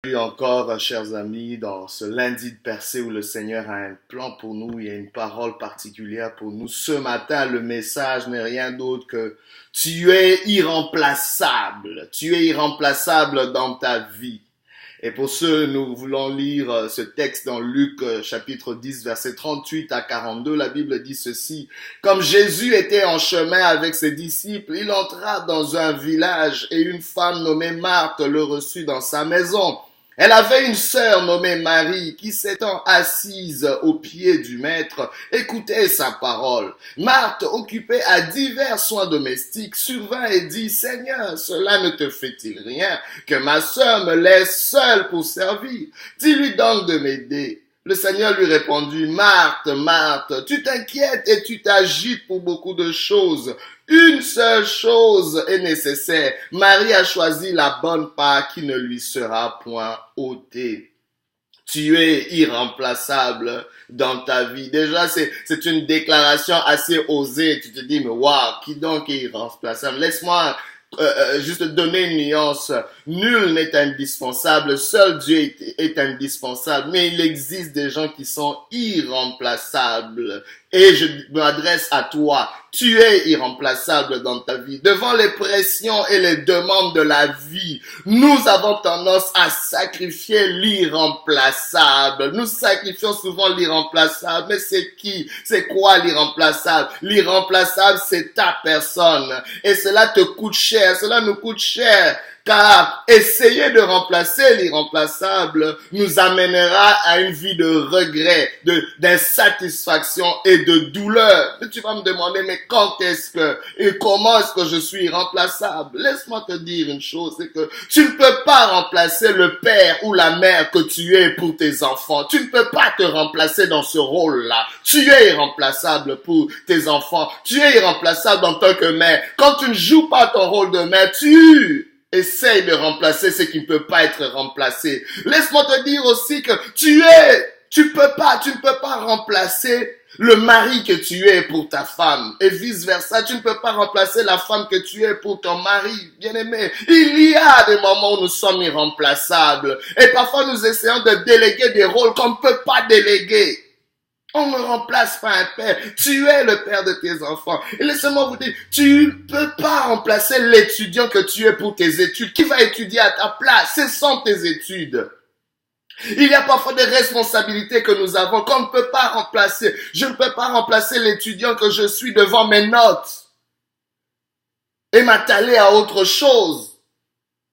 Salut encore, chers amis, dans ce lundi de percée où le Seigneur a un plan pour nous, il y a une parole particulière pour nous. Ce matin, le message n'est rien d'autre que tu es irremplaçable. Tu es irremplaçable dans ta vie. Et pour ce, nous voulons lire ce texte dans Luc chapitre 10, versets 38 à 42. La Bible dit ceci. Comme Jésus était en chemin avec ses disciples, il entra dans un village et une femme nommée Marthe le reçut dans sa maison. Elle avait une sœur nommée Marie qui s'étant assise aux pieds du maître, écoutait sa parole. Marthe, occupée à divers soins domestiques, survint et dit, Seigneur, cela ne te fait-il rien que ma sœur me laisse seule pour servir? Dis-lui donc de m'aider. Le Seigneur lui répondit, Marthe, Marthe, tu t'inquiètes et tu t'agites pour beaucoup de choses. Une seule chose est nécessaire. Marie a choisi la bonne part qui ne lui sera point ôtée. Tu es irremplaçable dans ta vie. Déjà, c'est une déclaration assez osée. Tu te dis, mais waouh, qui donc est irremplaçable? Laisse-moi juste donner une nuance. Nul n'est indispensable. Seul Dieu est indispensable. Mais il existe des gens qui sont irremplaçables. Et je m'adresse à toi. Tu es irremplaçable dans ta vie. Devant les pressions et les demandes de la vie, nous avons tendance à sacrifier l'irremplaçable. Nous sacrifions souvent l'irremplaçable. Mais c'est qui? C'est quoi l'irremplaçable? L'irremplaçable, c'est ta personne. Et cela te coûte cher. Cela nous coûte cher. Car essayer de remplacer l'irremplaçable nous amènera à une vie de regret, d'insatisfaction et de douleur. Et tu vas me demander, mais quand est-ce que et comment est-ce que je suis irremplaçable? Laisse-moi te dire une chose, c'est que tu ne peux pas remplacer le père ou la mère que tu es pour tes enfants. Tu ne peux pas te remplacer dans ce rôle-là. Tu es irremplaçable pour tes enfants. Tu es irremplaçable en tant que mère. Quand tu ne joues pas ton rôle de mère, tu essaye de remplacer ce qui ne peut pas être remplacé. Laisse-moi te dire aussi que tu ne peux pas remplacer le mari que tu es pour ta femme et vice versa. Tu ne peux pas remplacer la femme que tu es pour ton mari, bien-aimé. Il y a des moments où nous sommes irremplaçables et parfois nous essayons de déléguer des rôles qu'on ne peut pas déléguer. On ne remplace pas un père. Tu es le père de tes enfants. Et laissez-moi vous dire, tu ne peux pas remplacer l'étudiant que tu es pour tes études. Qui va étudier à ta place? Ce sont tes études. Il y a parfois des responsabilités que nous avons qu'on ne peut pas remplacer. Je ne peux pas remplacer l'étudiant que je suis devant mes notes et m'atteler à autre chose.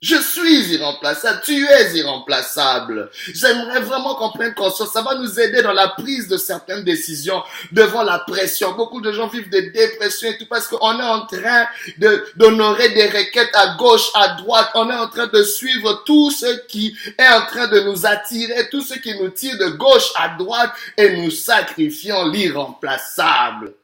Je suis irremplaçable, tu es irremplaçable. J'aimerais vraiment qu'on prenne conscience. Ça va nous aider dans la prise de certaines décisions devant la pression. Beaucoup de gens vivent des dépressions et tout parce qu'on est en train d'honorer des requêtes à gauche, à droite. On est en train de suivre tout ce qui est en train de nous attirer, tout ce qui nous tire de gauche à droite et nous sacrifions l'irremplaçable.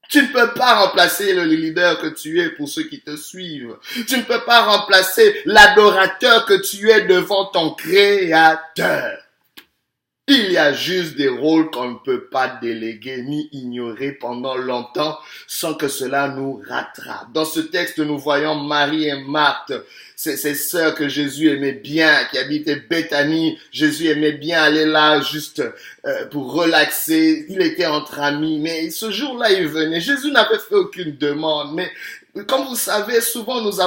Tu ne peux pas remplacer le leader que tu es pour ceux qui te suivent. Tu ne peux pas remplacer l'adorateur que tu es devant ton Créateur. Il y a juste des rôles qu'on ne peut pas déléguer ni ignorer pendant longtemps sans que cela nous rattrape. Dans ce texte, nous voyons Marie et Marthe, ces sœurs que Jésus aimait bien, qui habitaient Béthanie. Jésus aimait bien aller là juste pour relaxer. Il était entre amis, mais ce jour-là, il venait. Jésus n'avait fait aucune demande, mais comme vous savez, souvent nous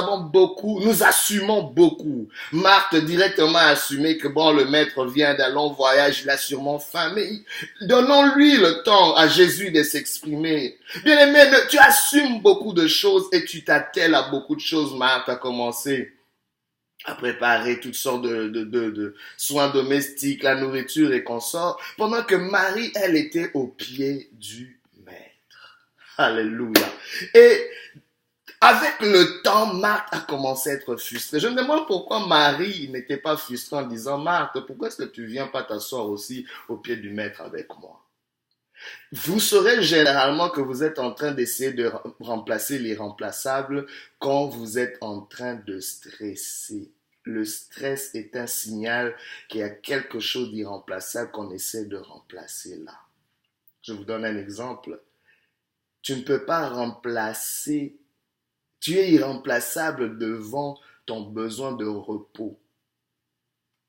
assumons beaucoup. Marthe directement a assumé que bon, le maître vient d'un long voyage, il a sûrement faim, mais donnons-lui le temps à Jésus de s'exprimer. Bien aimé, tu assumes beaucoup de choses et tu t'attelles à beaucoup de choses. Marthe a commencé à préparer toutes sortes de soins domestiques, la nourriture et consorts, pendant que Marie, elle était au pied du maître. Alléluia. Et avec le temps, Marthe a commencé à être frustrée. Je me demande pourquoi Marie n'était pas frustrée en disant, Marthe, pourquoi est-ce que tu viens pas t'asseoir aussi au pied du maître avec moi? Vous saurez généralement que vous êtes en train d'essayer de remplacer l'irremplaçable quand vous êtes en train de stresser. Le stress est un signal qu'il y a quelque chose d'irremplaçable qu'on essaie de remplacer là. Je vous donne un exemple. Tu ne peux pas remplacer. Tu es irremplaçable devant ton besoin de repos.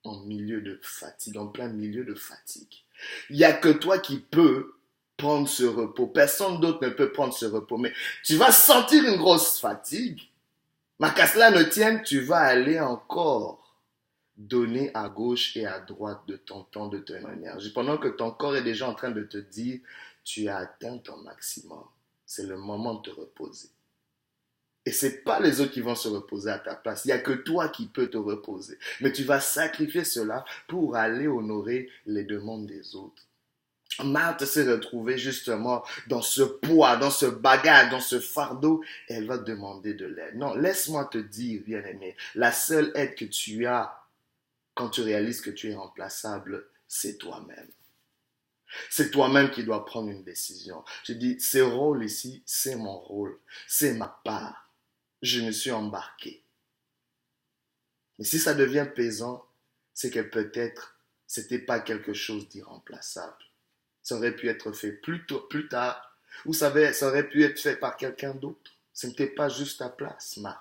en milieu de fatigue, en plein milieu de fatigue. Il n'y a que toi qui peux prendre ce repos. Personne d'autre ne peut prendre ce repos. Mais tu vas sentir une grosse fatigue. Mais qu'à cela ne tienne, tu vas aller encore donner à gauche et à droite de ton temps, de ton énergie. Pendant que ton corps est déjà en train de te dire, tu as atteint ton maximum. C'est le moment de te reposer. Et ce n'est pas les autres qui vont se reposer à ta place. Il n'y a que toi qui peux te reposer. Mais tu vas sacrifier cela pour aller honorer les demandes des autres. Marthe s'est retrouvée justement dans ce poids, dans ce bagage, dans ce fardeau, et elle va demander de l'aide. Non, laisse-moi te dire, bien-aimé, la seule aide que tu as quand tu réalises que tu es remplaçable, c'est toi-même. C'est toi-même qui dois prendre une décision. Je dis, ce rôle ici, c'est mon rôle, c'est ma part. Je me suis embarqué. Mais si ça devient pesant, c'est que peut-être c'était pas quelque chose d'irremplaçable. Ça aurait pu être fait plus tard, ou ça aurait pu être fait par quelqu'un d'autre. Ce n'était pas juste ta place, Marthe.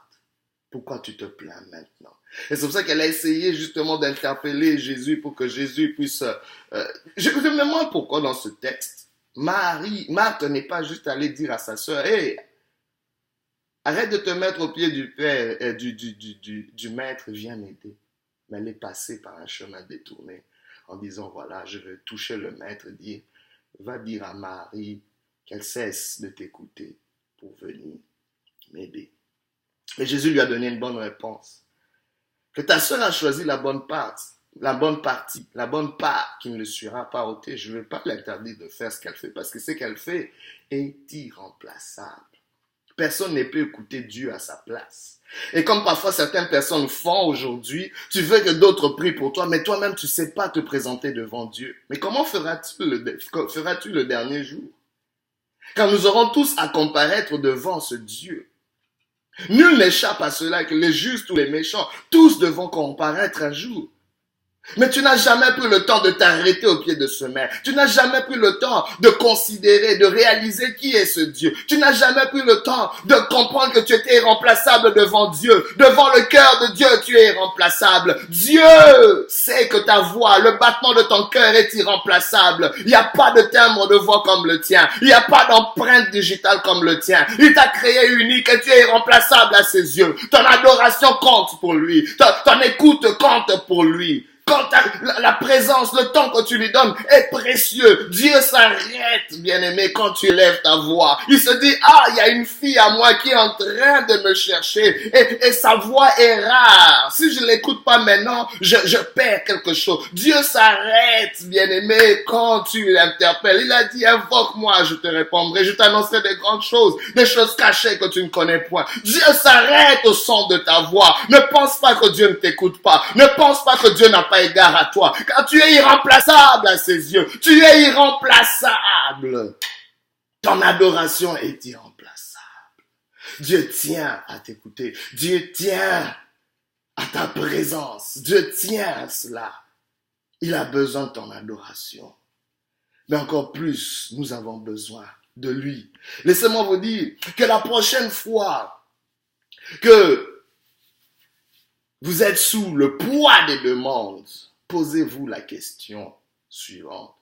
Pourquoi tu te plains maintenant? Et c'est pour ça qu'elle a essayé justement d'interpeller Jésus pour que Jésus puisse... je me demande pourquoi dans ce texte, Marthe n'est pas juste allée dire à sa sœur, « Hey, arrête de te mettre au pied du Père, du Maître, viens m'aider. » Mais elle est passée par un chemin détourné en disant, voilà, je veux toucher le Maître, dire, va dire à Marie qu'elle cesse de t'écouter pour venir m'aider. Et Jésus lui a donné une bonne réponse. Que ta sœur a choisi la bonne part qui ne le sera pas ôtée. Je ne veux pas l'interdire de faire ce qu'elle fait parce que ce qu'elle fait est irremplaçable. Personne ne peut écouter Dieu à sa place. Et comme parfois certaines personnes font aujourd'hui, tu veux que d'autres prient pour toi, mais toi-même tu ne sais pas te présenter devant Dieu. Mais comment feras-tu le dernier jour? Quand nous aurons tous à comparaître devant ce Dieu. Nul n'échappe à cela, que les justes ou les méchants, tous devront comparaître un jour. Mais tu n'as jamais pris le temps de t'arrêter au pied de ce maître. Tu n'as jamais pris le temps de considérer, de réaliser qui est ce Dieu. Tu n'as jamais pris le temps de comprendre que tu étais irremplaçable devant Dieu. Devant le cœur de Dieu, tu es irremplaçable. Dieu sait que ta voix, le battement de ton cœur est irremplaçable. Il n'y a pas de timbre de voix comme le tien. Il n'y a pas d'empreinte digitale comme le tien. Il t'a créé unique et tu es irremplaçable à ses yeux. Ton adoration compte pour lui. Ton écoute compte pour lui. Quand la présence, le temps que tu lui donnes est précieux. Dieu s'arrête, bien-aimé, quand tu élèves ta voix. Il se dit, il y a une fille à moi qui est en train de me chercher et sa voix est rare. Si je l'écoute pas maintenant, je perds quelque chose. Dieu s'arrête, bien-aimé, quand tu l'interpelles. Il a dit, invoque-moi, je te répondrai, je t'annoncerai des grandes choses, des choses cachées que tu ne connais point. Dieu s'arrête au son de ta voix. Ne pense pas que Dieu ne t'écoute pas. Ne pense pas que Dieu n'a pas égard à toi, car tu es irremplaçable à ses yeux. Tu es irremplaçable. Ton adoration est irremplaçable. Dieu tient à t'écouter. Dieu tient à ta présence. Dieu tient à cela. Il a besoin de ton adoration. Mais encore plus, nous avons besoin de lui. Laissez-moi vous dire que la prochaine fois que vous êtes sous le poids des demandes, posez-vous la question suivante.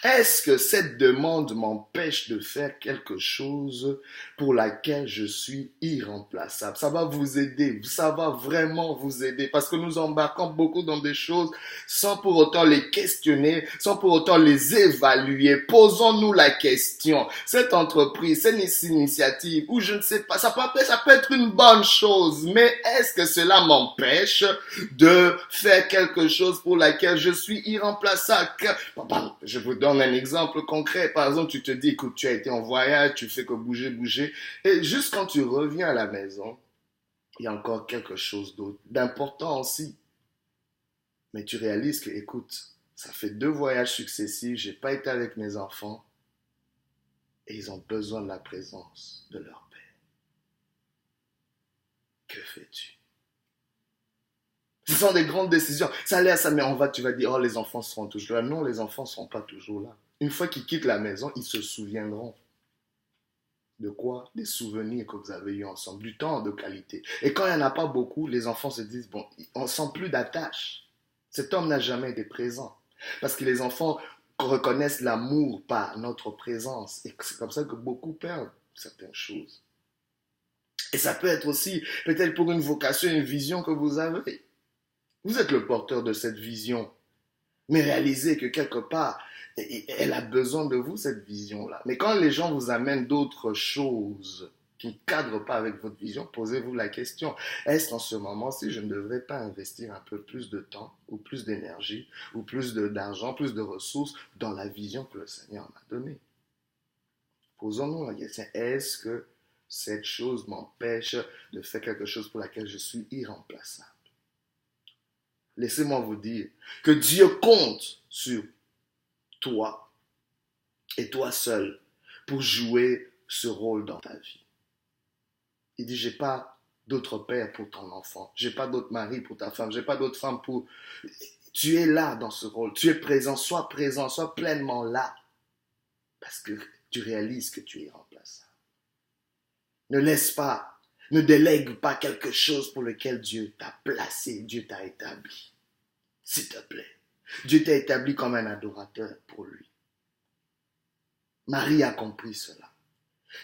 Est-ce que cette demande m'empêche de faire quelque chose pour laquelle je suis irremplaçable? Ça va vous aider, ça va vraiment vous aider parce que nous embarquons beaucoup dans des choses sans pour autant les questionner, sans pour autant les évaluer. Posons-nous la question. Cette entreprise, cette initiative, ou je ne sais pas, ça peut être une bonne chose, mais est-ce que cela m'empêche de faire quelque chose pour laquelle je suis irremplaçable? Je vous donne un exemple concret. Par exemple, tu te dis, écoute, tu as été en voyage, tu fais que bouger. Et juste quand tu reviens à la maison, il y a encore quelque chose d'autre, d'important aussi. Mais tu réalises que, écoute, ça fait 2 voyages successifs, j'ai pas été avec mes enfants et ils ont besoin de la présence de leur père. Que fais-tu? Ce sont des grandes décisions. Ça a l'air ça, mais tu vas dire, les enfants seront toujours là. Non, les enfants ne seront pas toujours là. Une fois qu'ils quittent la maison, ils se souviendront. De quoi? Des souvenirs que vous avez eus ensemble, du temps de qualité. Et quand il n'y en a pas beaucoup, les enfants se disent, on ne sent plus d'attache. Cet homme n'a jamais été présent. Parce que les enfants reconnaissent l'amour par notre présence. Et c'est comme ça que beaucoup perdent certaines choses. Et ça peut être aussi peut-être pour une vocation, une vision que vous avez. Vous êtes le porteur de cette vision. Mais réalisez que quelque part, elle a besoin de vous, cette vision-là. Mais quand les gens vous amènent d'autres choses qui ne cadrent pas avec votre vision, posez-vous la question, est-ce qu'en ce moment-ci, je ne devrais pas investir un peu plus de temps, ou plus d'énergie, ou plus d'argent, plus de ressources dans la vision que le Seigneur m'a donnée? Posons-nous la question, est-ce que cette chose m'empêche de faire quelque chose pour laquelle je suis irremplaçable? Laissez-moi vous dire que Dieu compte sur toi et toi seul pour jouer ce rôle dans ta vie. Il dit, j'ai pas d'autre père pour ton enfant, j'ai pas d'autre mari pour ta femme, j'ai pas d'autre femme pour... Tu es là dans ce rôle, tu es présent, sois pleinement là, parce que tu réalises que tu es irremplaçable. Ne laisse pas, ne délègue pas quelque chose pour lequel Dieu t'a placé, Dieu t'a établi. S'il te plaît. Dieu t'a établi comme un adorateur pour lui. Marie a compris cela.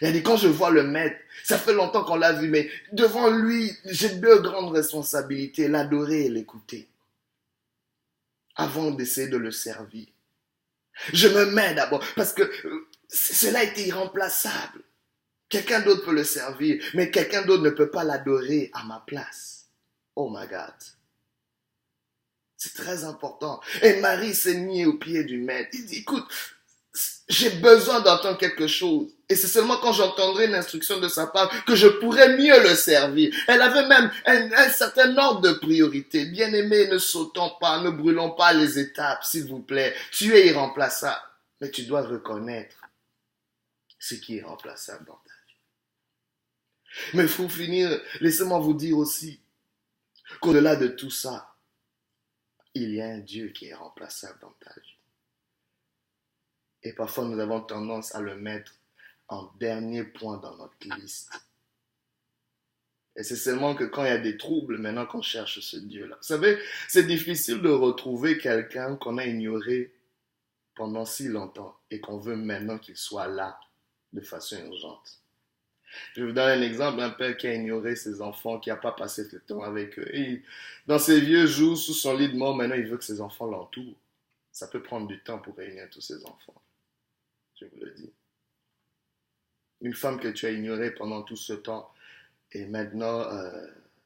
Elle a dit, quand je vois le maître, ça fait longtemps qu'on l'a vu, mais devant lui, j'ai deux grandes responsabilités, l'adorer et l'écouter. Avant d'essayer de le servir. Je me mets d'abord, parce que cela a été irremplaçable. Quelqu'un d'autre peut le servir, mais quelqu'un d'autre ne peut pas l'adorer à ma place. Oh my God. C'est très important. Et Marie s'est mise au pied du maître. Il dit, écoute, j'ai besoin d'entendre quelque chose. Et c'est seulement quand j'entendrai une instruction de sa part que je pourrai mieux le servir. Elle avait même un certain ordre de priorité. Bien-aimé, ne sautons pas, ne brûlons pas les étapes, s'il vous plaît. Tu es irremplaçable. Mais tu dois reconnaître ce qui est irremplaçable dans ta vie. Mais pour finir, laissez-moi vous dire aussi qu'au-delà de tout ça, il y a un Dieu qui est irremplaçable dans ta vie. Et parfois, nous avons tendance à le mettre en dernier point dans notre liste. Et c'est seulement que quand il y a des troubles, maintenant qu'on cherche ce Dieu-là. Vous savez, c'est difficile de retrouver quelqu'un qu'on a ignoré pendant si longtemps et qu'on veut maintenant qu'il soit là de façon urgente. Je vous donne un exemple, un père qui a ignoré ses enfants, qui n'a pas passé le temps avec eux. Et dans ses vieux jours, sous son lit de mort, maintenant il veut que ses enfants l'entourent. Ça peut prendre du temps pour réunir tous ses enfants. Je vous le dis. Une femme que tu as ignorée pendant tout ce temps, et maintenant,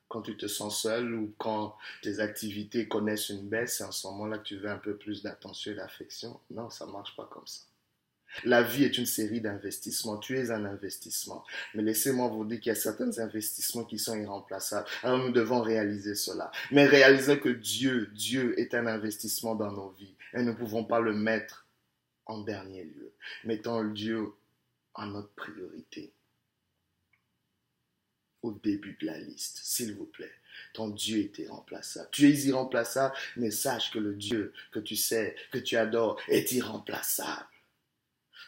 quand tu te sens seul ou quand tes activités connaissent une baisse, c'est en ce moment-là que tu veux un peu plus d'attention et d'affection. Non, ça ne marche pas comme ça. La vie est une série d'investissements. Tu es un investissement. Mais laissez-moi vous dire qu'il y a certains investissements qui sont irremplaçables. Alors nous devons réaliser cela. Mais réaliser que Dieu est un investissement dans nos vies. Et nous ne pouvons pas le mettre en dernier lieu. Mettons le Dieu en notre priorité. Au début de la liste, s'il vous plaît. Ton Dieu est irremplaçable. Tu es irremplaçable, mais sache que le Dieu que tu sais, que tu adores, est irremplaçable.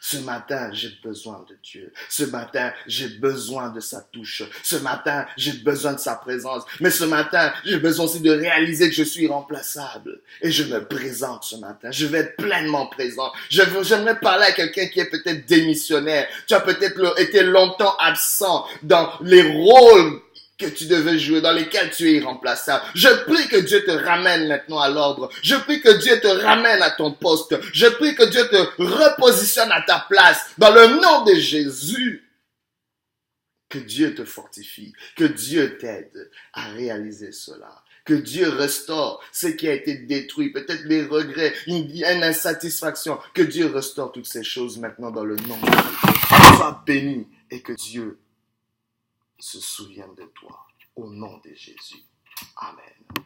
Ce matin, j'ai besoin de Dieu. Ce matin, j'ai besoin de sa touche. Ce matin, j'ai besoin de sa présence. Mais ce matin, j'ai besoin aussi de réaliser que je suis irremplaçable. Et je me présente ce matin. Je vais être pleinement présent. J'aimerais parler à quelqu'un qui est peut-être démissionnaire. Tu as peut-être été longtemps absent dans les rôles que tu devais jouer, dans lesquels tu es irremplaçable. Je prie que Dieu te ramène maintenant à l'ordre. Je prie que Dieu te ramène à ton poste. Je prie que Dieu te repositionne à ta place. Dans le nom de Jésus, que Dieu te fortifie, que Dieu t'aide à réaliser cela. Que Dieu restaure ce qui a été détruit, peut-être les regrets, une insatisfaction. Que Dieu restaure toutes ces choses maintenant dans le nom de Jésus. Sois béni et que Dieu se souviennent de toi. Au nom de Jésus. Amen.